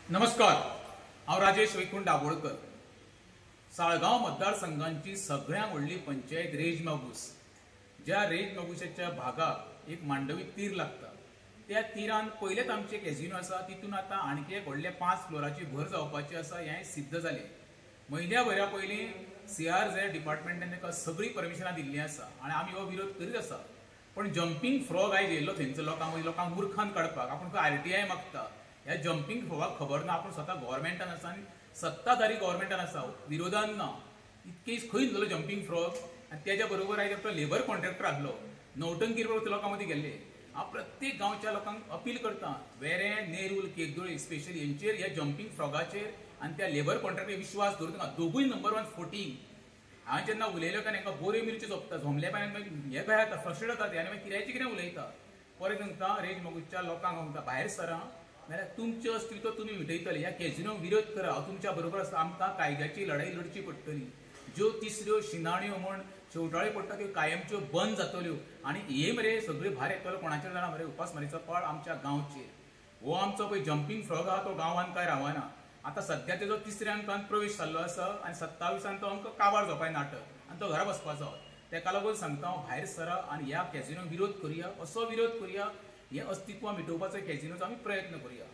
नमस्कार, हांव राजेश वैकुंठ दाबोळकर। साळगांव मतदारसंघांची सगळ्यांत व्हडली पंचायत रेज मागूस। ज्या रेज मागुसाच्या भागाक एक मांडवी तीर लागता, त्या तीरान पयलेच आमचे कॅझिनो आसा, तितून आतां आणखी एक व्हडले 5 फ्लोराची भर जावपाची आसा, हें सिद्ध जालें। म्हयन्याभरा पयलीं CRZ डिपार्टमेंटान ताका सगळी परमिशनां दिल्लीं आसा आनी आमी हो विरोध करीत आसा। पण जंपिंग फ्रॉग आयज येयल्लो थंयचो लोकांक मुर्खान काडपाक आपूण RTI मागता। ह्या जंपिंग फ्रॉगाक खबर ना, आपूण स्वता गव्हर्मेंटान आसा आनी सत्ताधारी गव्हर्मेंटान आसा, विरोधान ना। इतके खंय जालो जंपिंग फ्रॉग आनी त्याच्या बरोबर आयज आपलो लेबर कॉन्ट्रॅक्टर आहलो, नौटंकी करपाक लोकां मदीं गेल्ले। हांव प्रत्येक गांवच्या लोकांक अपील करता, वेरें, नेरूल, केकदोळी स्पेशली हेंचेर ह्या जंपिंग फ्रॉगाचेर आनी त्या लेबर कॉन्ट्रॅक्टर विश्वास दवरूं नाका। दोगूय नंबर 1 फोटींग। हांवें जेन्ना उलयलो काय हांकां बऱ्यो मिरच्यो सोंपता, झोमल्या पांयान मागीर हें काय जाता, फ्रस्ट्रेट जाता ते आनी मागीर कितें उलयता। परत सांगता रेज मागुसच्या लोकांक सांगता, भायर सरा, नाल्यार तुमचे अस्तित्व तुमी मिटयतले। ह्या कॅझिनोक विरोध करा, हांव तुमच्या बरोबर आसा। आमकां कायद्याची लढाई लडची पडटली। ज्यो तिसऱ्यो शिनाण्यो म्हण शेवटाळ्यो पडटा त्यो कायमच्यो बंद जातल्यो आनी हे मरे सगळे भार येतलो कोणाचेर जाणा मरे उपासमारीचो पाळ आमच्या गांवचेर। हो आमचो पळय जंपिंग फ्रॉग आहा तो गांवांत काय रावना। आतां सध्या तेजो 3ऱ्या अंकांत प्रवेश जाल्लो आसा आनी 27 तो अंक काबार जावपाय नाटक आनी तो घरा बसपाचो। तेका लागून सांगता हांव, भायर सरा आनी ह्या कॅझिनोक विरोध करुया, असो विरोध करुया, हें अस्तित्व मिटोवपाचो कॅझिनोचो आमी प्रयत्न करुया।